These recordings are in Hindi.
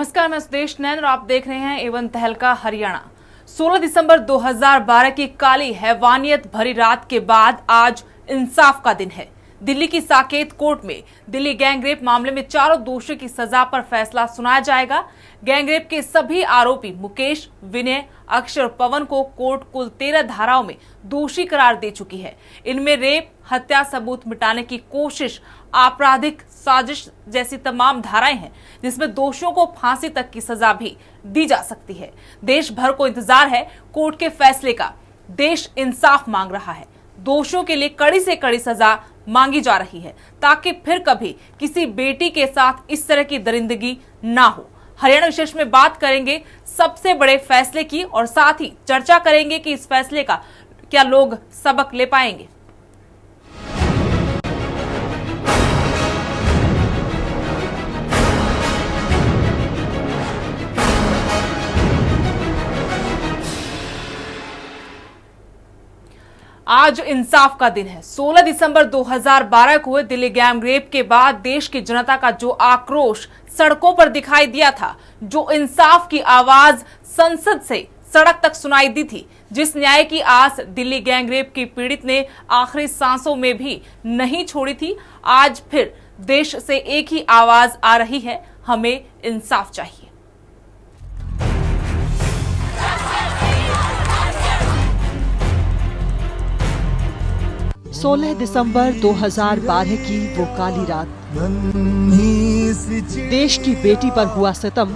नमस्कार, मैं सुदेश नैन और आप देख रहे हैं एवन तहलका हरियाणा। 16 दिसंबर 2012 की काली हैवानियत भरी रात के बाद आज इंसाफ का दिन है। दिल्ली की साकेत कोर्ट में दिल्ली गैंगरेप मामले में चारों दोषियों की सजा पर फैसला सुनाया जाएगा। गैंगरेप के सभी आरोपी मुकेश, विनय, अक्षय और पवन को कोर्ट कुल 13 धाराओं में दोषी करार दे चुकी है। इनमें रेप, हत्या, सबूत मिटाने की कोशिश, आपराधिक साजिश जैसी तमाम धाराएं हैं, जिसमें दोषियों को फांसी तक की सजा भी दी जा सकती है। देश भर को इंतजार है कोर्ट के फैसले का। देश इंसाफ मांग रहा है। दोषियों के लिए कड़ी से कड़ी सजा मांगी जा रही है ताकि फिर कभी किसी बेटी के साथ इस तरह की दरिंदगी ना हो। हरियाणा विशेष में बात करेंगे सबसे बड़े फैसले की और साथ ही चर्चा करेंगे कि इस फैसले का क्या लोग सबक ले पाएंगे। आज इंसाफ का दिन है। 16 दिसंबर 2012 को हुए दिल्ली गैंगरेप के बाद देश की जनता का जो आक्रोश सड़कों पर दिखाई दिया था, जो इंसाफ की आवाज संसद से सड़क तक सुनाई दी थी, जिस न्याय की आस दिल्ली गैंगरेप की पीड़ित ने आखिरी सांसों में भी नहीं छोड़ी थी, आज फिर देश से एक ही आवाज आ रही है, हमें इंसाफ चाहिए। 16 दिसंबर 2012 की वो काली रात, देश की बेटी पर हुआ सितम।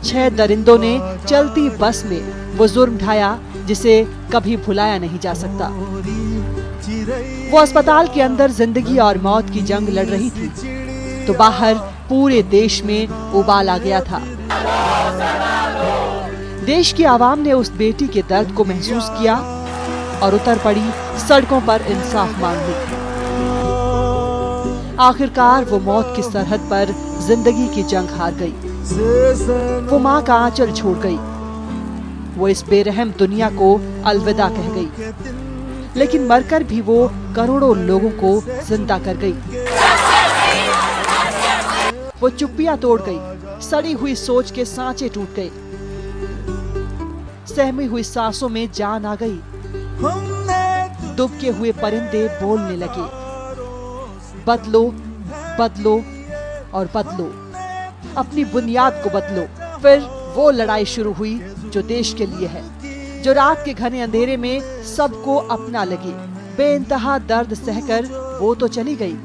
6 दरिंदों ने चलती बस में वो जुर्म ढाया जिसे कभी भुलाया नहीं जा सकता। वो अस्पताल के अंदर जिंदगी और मौत की जंग लड़ रही थी तो बाहर पूरे देश में उबाल आ गया था। देश की आवाम ने उस बेटी के दर्द को महसूस किया और उतर पड़ी सड़कों पर इंसाफ मांगने। आखिरकार वो मौत की सरहद पर जिंदगी की जंग हार गई। वो माँ का आंचल छोड़ गई। वो इस बेरहम दुनिया को अलविदा कह गई, लेकिन मरकर भी वो करोड़ों लोगों को जिंदा कर गई। वो चुप्पियां तोड़ गई। सड़ी हुई सोच के सांचे टूट गए। सहमी हुई सांसों में जान आ गई। दुबके हुए परिंदे बोलने लगे, बदलो, बदलो और बदलो, अपनी बुनियाद को बदलो। फिर वो लड़ाई शुरू हुई जो देश के लिए है, जो रात के घने अंधेरे में सबको अपना लगे। बेइंतहा दर्द सहकर वो तो चली गई,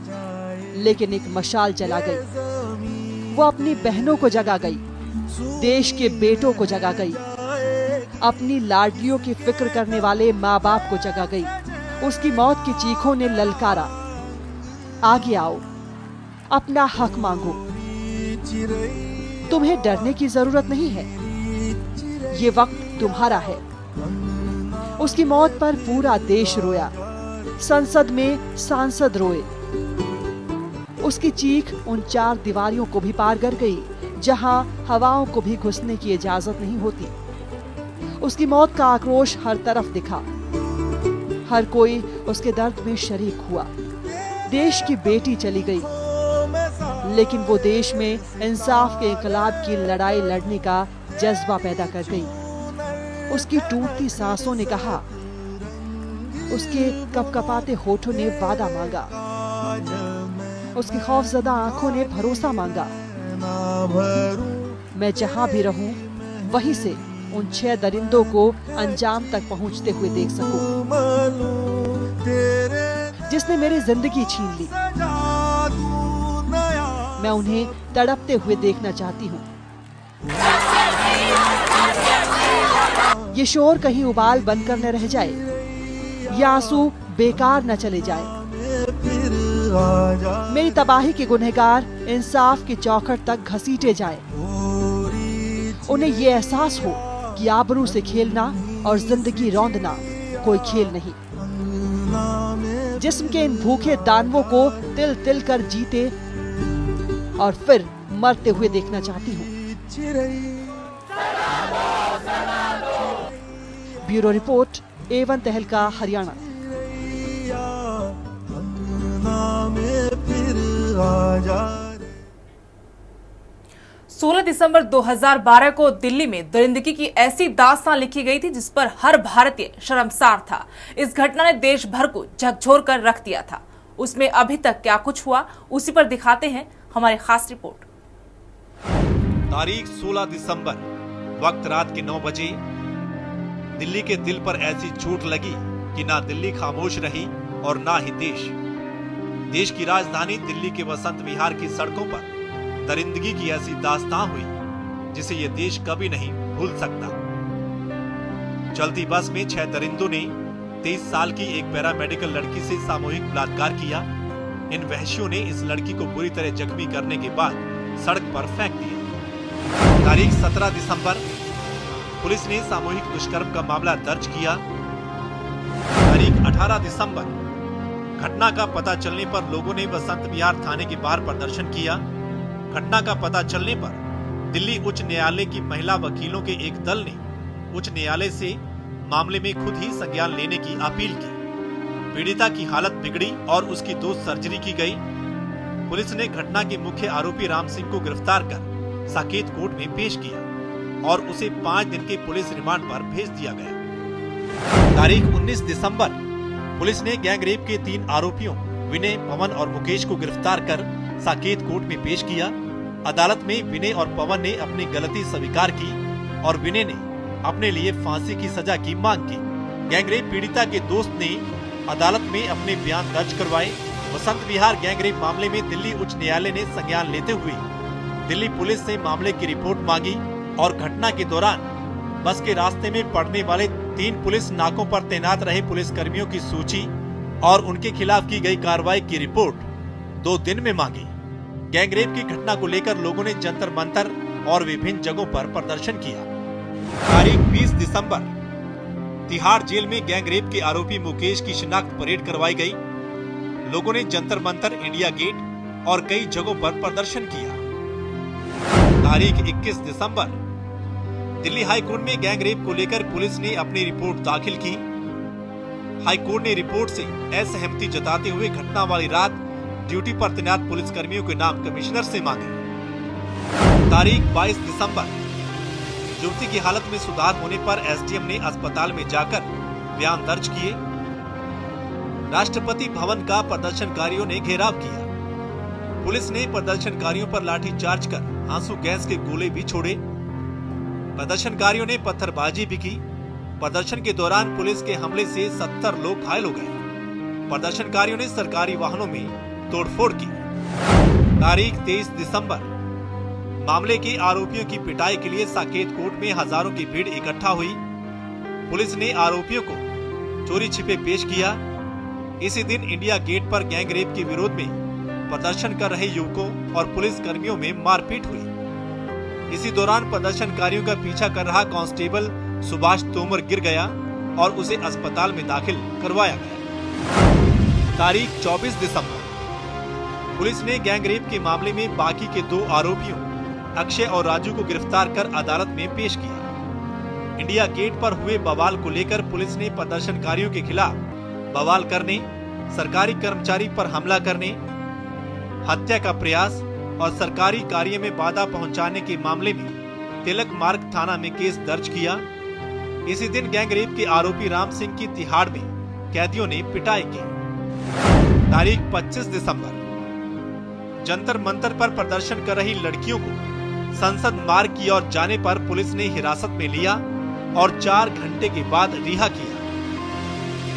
लेकिन एक मशाल जला गई। वो अपनी बहनों को जगा गई, देश के बेटों को जगा गई, अपनी लाडलियों की फिक्र करने वाले माँ बाप को जगा गई। उसकी मौत की चीखों ने ललकारा, आगे आओ, अपना हक मांगो। तुम्हें डरने की जरूरत नहीं है, ये वक्त तुम्हारा है। उसकी मौत पर पूरा देश रोया, संसद में सांसद रोए। उसकी चीख उन 4 दीवारों को भी पार कर गई जहां हवाओं को भी घुसने की इजाजत नहीं होती। उसकी मौत का आक्रोश हर तरफ दिखा। हर कोई उसके दर्द में शरीक हुआ। देश की बेटी चली गई, लेकिन वो देश में इंसाफ के इंकलाब की लड़ाई लड़ने का जज्बा पैदा कर गई। उसकी टूटती सांसों ने कहा, उसके कपकपाते होठों ने वादा मांगा, उसकी खौफजदा आंखों ने भरोसा मांगा। मैं जहां भी रहूं वहीं से उन 6 दरिंदों को अंजाम तक पहुंचते हुए देख सकूं। जिसने मेरी जिंदगी छीन ली, मैं उन्हें तड़पते हुए देखना चाहती हूं। ये शोर कहीं उबाल बनकर न रह जाए, ये आंसू बेकार न चले जाए। मेरी तबाही के गुनहगार इंसाफ की चौखट तक घसीटे जाएं। उन्हें ये एहसास हो कि आबरू से खेलना और जिंदगी रौंदना कोई खेल नहीं। जिस्म के इन भूखे दानवों को तिल तिल कर जीते और फिर मरते हुए देखना चाहती हूँ। ब्यूरो रिपोर्ट, एवन तहलका हरियाणा। 16 दिसंबर 2012 को दिल्ली में दरिंदगी की ऐसी दास्तान लिखी गई थी जिस पर हर भारतीय शर्मसार था। इस घटना ने देश भर को झकझोर कर रख दिया था। उसमें अभी तक क्या कुछ हुआ, उसी पर दिखाते हैं हमारी खास रिपोर्ट। तारीख 16 दिसंबर, वक्त रात के 9 बजे। दिल्ली के दिल पर ऐसी चोट लगी कि ना दिल्ली खामोश रही और ना ही देश की राजधानी दिल्ली के वसंत विहार की सड़कों पर दरिंदगी की ऐसी दास्तान हुई जिसे ये देश कभी नहीं भूल सकता। चलती बस में 6 दरिंदों ने 23 साल की एक पैरामेडिकल लड़की से सामूहिक बलात्कार किया। इन वहशियों ने इस लड़की को बुरी तरह जख्मी करने के बाद सड़क पर फेंक दिया। तारीख 17 दिसंबर, पुलिस ने सामूहिक दुष्कर्म का मामला दर्ज किया। तारीख 18 दिसंबर, घटना का पता चलने पर लोगों ने वसंत विहार थाने के बाहर प्रदर्शन किया। घटना का पता चलने पर दिल्ली उच्च न्यायालय की महिला वकीलों के एक दल ने उच्च न्यायालय से मामले में खुद ही संज्ञान लेने की अपील की। पीड़िता की हालत बिगड़ी और उसकी 2 सर्जरी की गई। पुलिस ने घटना के मुख्य आरोपी राम सिंह को गिरफ्तार कर साकेत कोर्ट में पेश किया और उसे 5 दिन के पुलिस रिमांड पर भेज दिया गया। तारीख 19 दिसंबर, पुलिस ने गैंगरेप के 3 आरोपियों विनय, पवन और मुकेश को गिरफ्तार कर साकेत कोर्ट में पेश किया। अदालत में विनय और पवन ने अपनी गलती स्वीकार की और विनय ने अपने लिए फांसी की सजा की मांग की। गैंगरेप पीड़िता के दोस्त ने अदालत में अपने बयान दर्ज करवाए। वसंत विहार गैंगरेप मामले में दिल्ली उच्च न्यायालय ने संज्ञान लेते हुए दिल्ली पुलिस से मामले की रिपोर्ट मांगी और घटना के दौरान बस के रास्ते में पड़ने वाले 3 पुलिस नाकों पर तैनात रहे पुलिस कर्मियों की सूची और उनके खिलाफ की गई कार्रवाई की रिपोर्ट 2 दिन में मांगी। गैंगरेप की घटना को लेकर लोगों ने जंतर मंतर और विभिन्न जगहों पर प्रदर्शन किया। तारीख 20 दिसंबर, तिहाड़ जेल में गैंगरेप के आरोपी मुकेश की शिनाख्त परेड करवाई गई। लोगों ने जंतर मंतर, इंडिया गेट और कई जगहों पर प्रदर्शन किया। तारीख 21 दिसंबर, दिल्ली हाई कोर्ट में गैंगरेप को लेकर पुलिस ने अपनी रिपोर्ट दाखिल की। हाई कोर्ट ने रिपोर्ट से असहमति जताते हुए घटना वाली रात ड्यूटी पर तैनात पुलिस कर्मियों के नाम कमिश्नर से मांगे। तारीख 22 दिसंबर, युवती की हालत में सुधार होने पर एसडीएम ने अस्पताल में जाकर बयान दर्ज किए। राष्ट्रपति भवन का प्रदर्शनकारियों ने घेराव किया। पुलिस ने प्रदर्शनकारियों पर लाठीचार्ज कर आंसू गैस के गोले भी छोड़े। प्रदर्शनकारियों ने पत्थरबाजी भी की। प्रदर्शन के दौरान पुलिस के हमले से 70 लोग घायल हो गए। प्रदर्शनकारियों ने सरकारी वाहनों में तोड़फोड़ की। तारीख 23 दिसंबर, मामले के आरोपियों की पिटाई के लिए साकेत कोर्ट में हजारों की भीड़ इकट्ठा हुई। पुलिस ने आरोपियों को चोरी छिपे पेश किया। इसी दिन इंडिया गेट पर गैंगरेप के विरोध में प्रदर्शन कर रहे युवकों और पुलिस कर्मियों में मारपीट हुई। इसी दौरान प्रदर्शनकारियों का पीछा कर रहा कांस्टेबल सुभाष तोमर गिर गया और उसे अस्पताल में दाखिल करवाया गया। तारीख 24 दिसंबर, पुलिस ने गैंगरेप के मामले में बाकी के 2 आरोपियों अक्षय और राजू को गिरफ्तार कर अदालत में पेश किया। इंडिया गेट पर हुए बवाल को लेकर पुलिस ने प्रदर्शनकारियों के खिलाफ बवाल करने, सरकारी कर्मचारी पर हमला करने, हत्या का प्रयास और सरकारी कार्य में बाधा पहुंचाने के मामले में तिलक मार्ग थाना में केस दर्ज किया। इसी दिन गैंगरेप के आरोपी राम सिंह की तिहाड़ में कैदियों ने पिटाई की। तारीख 25 दिसंबर, जंतर मंतर पर प्रदर्शन कर रही लड़कियों को संसद मार्ग की ओर जाने पर पुलिस ने हिरासत में लिया और 4 घंटे के बाद रिहा किया।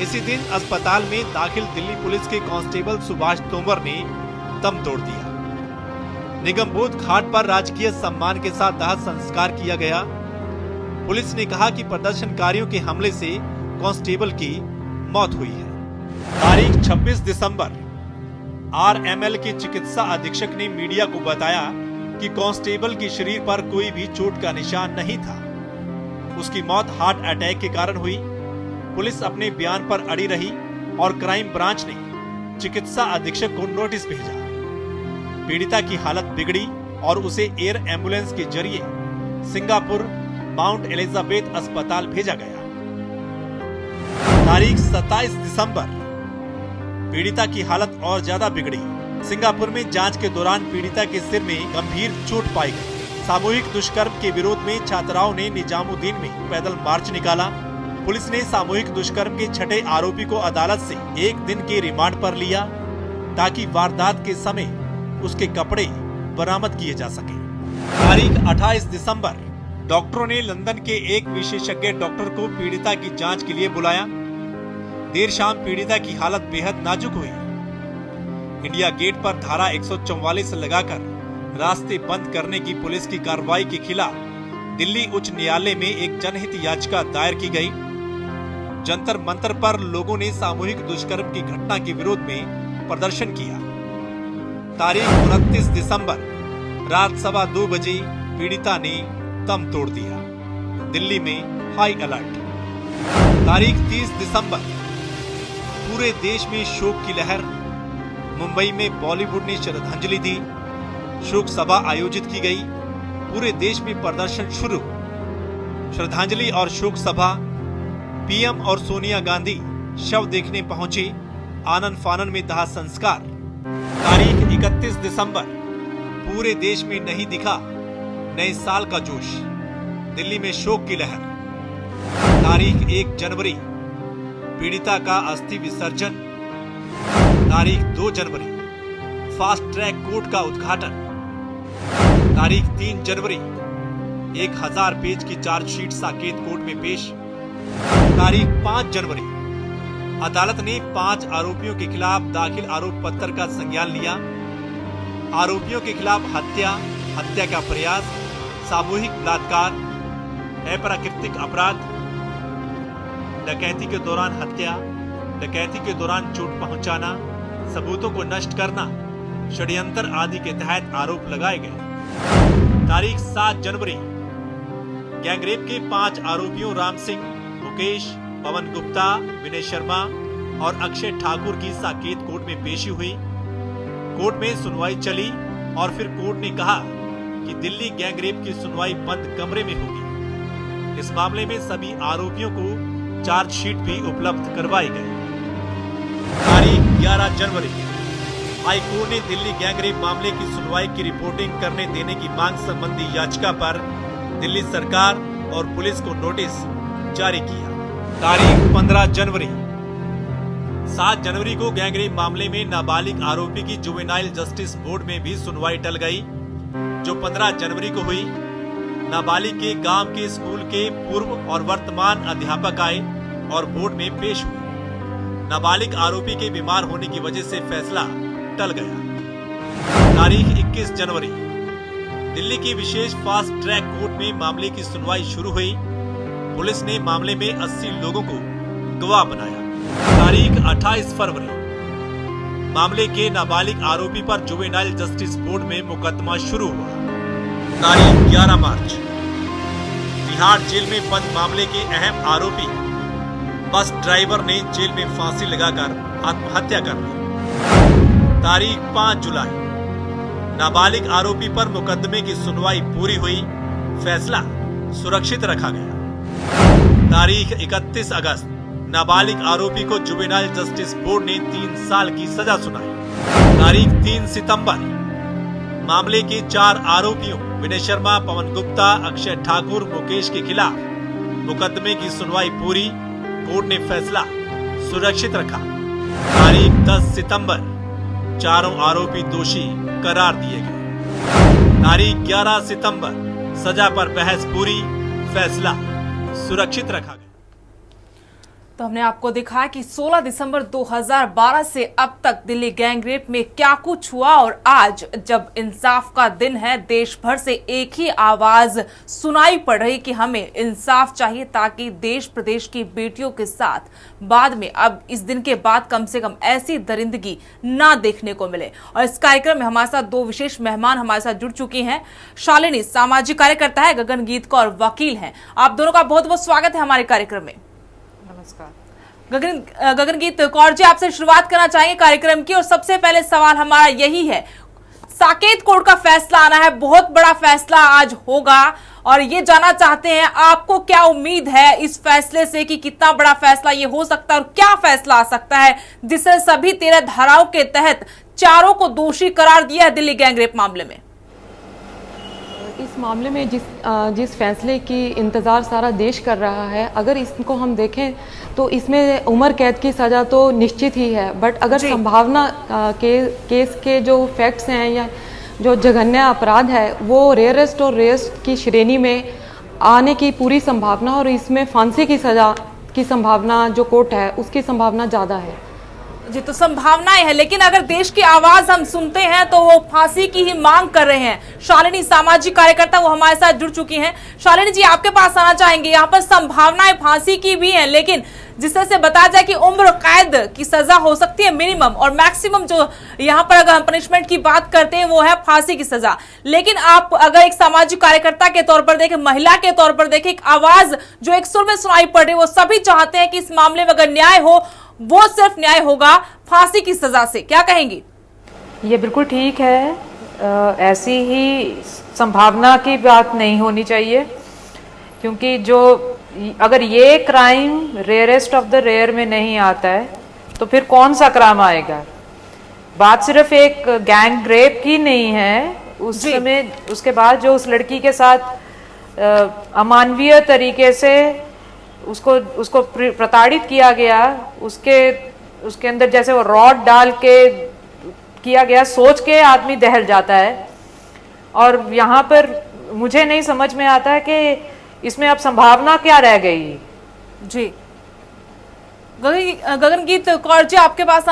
इसी दिन अस्पताल में दाखिल दिल्ली पुलिस के कांस्टेबल सुभाष तोमर ने दम तोड़ दिया। निगमबोध घाट पर राजकीय सम्मान के साथ दाह संस्कार किया गया। पुलिस ने कहा कि प्रदर्शनकारियों के हमले से कांस्टेबल की मौत हुई है। तारीख 26 दिसंबर, आरएमएल के चिकित्सा अधीक्षक ने मीडिया को बताया कि कांस्टेबल के शरीर पर कोई भी चोट का निशान नहीं था। उसकी मौत हार्ट अटैक के कारण हुई। पुलिस अपने बयान पर अड़ी रही और क्राइम ब्रांच ने चिकित्सा अधीक्षक को नोटिस भेजा। पीड़िता की हालत बिगड़ी और उसे एयर एम्बुलेंस के जरिए सिंगापुर माउंट एलिजाबेथ अस्पताल भेजा गया। तारीख 27 दिसंबर, पीड़िता की हालत और ज्यादा बिगड़ी। सिंगापुर में जांच के दौरान पीड़िता के सिर में गंभीर चोट पाई गई। सामूहिक दुष्कर्म के विरोध में छात्राओं ने निजामुद्दीन में पैदल मार्च निकाला। पुलिस ने सामूहिक दुष्कर्म के छठे आरोपी को अदालत से 1 दिन के रिमांड पर लिया ताकि वारदात के समय उसके कपड़े बरामद किए जा सके। तारीख 28 दिसंबर डॉक्टरों ने लंदन के एक विशेषज्ञ डॉक्टर को पीड़िता की जांच के लिए बुलाया। देर शाम पीड़िता की हालत बेहद नाजुक हुई। इंडिया गेट पर धारा 144 लगाकर रास्ते बंद करने की पुलिस की कार्रवाई के खिलाफ दिल्ली उच्च न्यायालय में एक जनहित याचिका दायर की गई। जंतर मंतर पर लोगों ने सामूहिक दुष्कर्म की घटना के विरोध में प्रदर्शन किया। तारीख 29 दिसंबर रात 2:15 बजे पीड़िता ने दम तोड़ दिया। दिल्ली में हाई अलर्ट। तारीख 30 दिसंबर पूरे देश में शोक की लहर। मुंबई में बॉलीवुड ने श्रद्धांजलि दी। शोक सभा आयोजित की गई। पूरे देश में प्रदर्शन शुरू। श्रद्धांजलि और शोक सभा। पीएम और सोनिया गांधी शव देखने पहुंचे। आनन फानन में दाह संस्कार। तारीख 31 दिसंबर पूरे देश में नहीं दिखा नए साल का जोश। दिल्ली में शोक की लहर। तारीख 1 जनवरी पीड़िता का अस्थि विसर्जन। तारीख 2 जनवरी फास्ट ट्रैक कोर्ट का उद्घाटन। तारीख 3 जनवरी 1000 पेज की चार्जशीट साकेत कोर्ट में पेश। तारीख 5 जनवरी अदालत ने 5 आरोपियों के खिलाफ दाखिल आरोप पत्र का संज्ञान लिया। आरोपियों के खिलाफ हत्या, हत्या का प्रयास, सामूहिक बलात्कार, अप्राकृतिक अपराध, डकैती के दौरान हत्या, डकैती के दौरान चोट पहुंचाना, सबूतों को नष्ट करना, षड्यंत्र आदि के तहत आरोप लगाए गए। तारीख 7 जनवरी गैंगरेप के 5 आरोपियों राम सिंह, मुकेश, पवन गुप्ता, विनय शर्मा और अक्षय ठाकुर की साकेत कोर्ट में पेशी हुई। कोर्ट में सुनवाई चली और फिर कोर्ट ने कहा कि दिल्ली गैंगरेप की सुनवाई बंद कमरे में होगी। इस मामले में सभी आरोपियों को चार्जशीट भी उपलब्ध करवाई गई। तारीख 11 जनवरी हाईकोर्ट ने दिल्ली गैंगरेप मामले की सुनवाई की रिपोर्टिंग करने देने की मांग संबंधी याचिका पर दिल्ली सरकार और पुलिस को नोटिस जारी किया। तारीख 15 जनवरी 7 जनवरी को गैंगरेप मामले में नाबालिग आरोपी की जुवेनाइल जस्टिस बोर्ड में भी सुनवाई टल गई, जो 15 जनवरी को हुई। नाबालिग के गांव के स्कूल के पूर्व और वर्तमान अध्यापक आए और बोर्ड में पेश हुए। नाबालिग आरोपी के बीमार होने की वजह से फैसला टल गया। तारीख 21 जनवरी दिल्ली की विशेष फास्ट ट्रैक कोर्ट में मामले की सुनवाई शुरू हुई। पुलिस ने मामले में 80 लोगों को गवाह बनाया। तारीख 28 फरवरी मामले के नाबालिग आरोपी पर जुवेनाइल जस्टिस बोर्ड में मुकदमा शुरू हुआ। तारीख 11 मार्च बिहार जेल में बंद मामले के अहम आरोपी बस ड्राइवर ने जेल में फांसी लगाकर आत्महत्या कर ली। तारीख 5 जुलाई नाबालिग आरोपी पर मुकदमे की सुनवाई पूरी हुई। फैसला सुरक्षित रखा गया। तारीख 31 अगस्त नाबालिग आरोपी को जुवेनाइल जस्टिस बोर्ड ने 3 साल की सजा सुनाई। तारीख 3 सितंबर मामले के 4 आरोपियों विनय शर्मा, पवन गुप्ता, अक्षय ठाकुर, मुकेश के खिलाफ मुकदमे की सुनवाई पूरी। कोर्ट ने फैसला सुरक्षित रखा। तारीख 10 सितंबर चारों आरोपी दोषी करार दिए गए। तारीख 11 सितंबर सजा पर बहस पूरी। फैसला सुरक्षित रखा गया। तो हमने आपको दिखाया कि 16 दिसंबर 2012 से अब तक दिल्ली गैंगरेप में क्या कुछ हुआ और आज जब इंसाफ का दिन है, देश भर से एक ही आवाज सुनाई पड़ रही कि हमें इंसाफ चाहिए ताकि देश प्रदेश की बेटियों के साथ बाद में अब इस दिन के बाद कम से कम ऐसी दरिंदगी ना देखने को मिले। और इस कार्यक्रम में हमारे साथ 2 विशेष मेहमान हमारे साथ जुड़ चुकी हैं। शालिनी सामाजिक कार्यकर्ता है, गगन गीत कौर वकील हैं। आप दोनों का बहुत बहुत स्वागत है हमारे कार्यक्रम में। गगनगीत कौर जी, आपसे शुरुआत करना चाहेंगे कार्यक्रम की और सबसे पहले सवाल हमारा यही है, साकेत कोर्ट का फैसला आना है, बहुत बड़ा फैसला आज होगा और ये जानना चाहते हैं आपको क्या उम्मीद है इस फैसले से कि कितना बड़ा फैसला ये हो सकता है और क्या फैसला आ सकता है जिससे सभी 13 धाराओं के तहत चारों को दोषी करार दिया है दिल्ली गैंगरेप मामले में। इस मामले में जिस फैसले की इंतज़ार सारा देश कर रहा है, अगर इसको हम देखें तो इसमें उम्र कैद की सज़ा तो निश्चित ही है, बट अगर संभावना केस के जो फैक्ट्स हैं या जो जघन्य अपराध है वो रेयरेस्ट और रेयरेस्ट की श्रेणी में आने की पूरी संभावना, और इसमें फांसी की सज़ा की संभावना जो कोर्ट है उसकी संभावना ज़्यादा है। जी, तो संभावनाएं है, लेकिन अगर देश की आवाज हम सुनते हैं तो वो फांसी की ही मांग कर रहे हैं। शालिनी, सामाजिक कार्यकर्ता, वो हमारे साथ जुड़ चुकी हैं। शालिनी जी, आपके पास आना चाहेंगे। यहाँ पर संभावनाएं फांसी की भी हैं, लेकिन जिस तरह से बताया जाए कि उम्र कैद की सजा हो सकती है मिनिमम, और मैक्सिमम जो यहाँ पर अगर हम पनिशमेंट की बात करते हैं वो है फांसी की सजा। लेकिन आप अगर एक सामाजिक कार्यकर्ता के तौर पर देखें, महिला के तौर पर देखें, एक आवाज जो एक सुर में सुनाई पड़ रही है, वो सभी चाहते हैं कि इस मामले में अगर न्याय हो वो सिर्फ न्याय होगा फांसी की सजा से। क्या कहेंगी? ये बिल्कुल ठीक है, ऐसी ही संभावना की बात नहीं होनी चाहिए, क्योंकि जो अगर ये crime rarest of the rare में नहीं आता है तो फिर कौन सा क्राइम आएगा। बात सिर्फ एक गैंग रेप की नहीं है, उस समय उसके बाद जो उस लड़की के साथ अमानवीय तरीके से उसको प्रताड़ित किया गया, उसके अंदर जैसे वो रॉड डाल के किया गया, सोच के आदमी दहल जाता है। और यहाँ पर मुझे नहीं समझ में आता है कि इसमें अब संभावना क्या रह गई। जी, गगनगीत कौर जी, आपके पास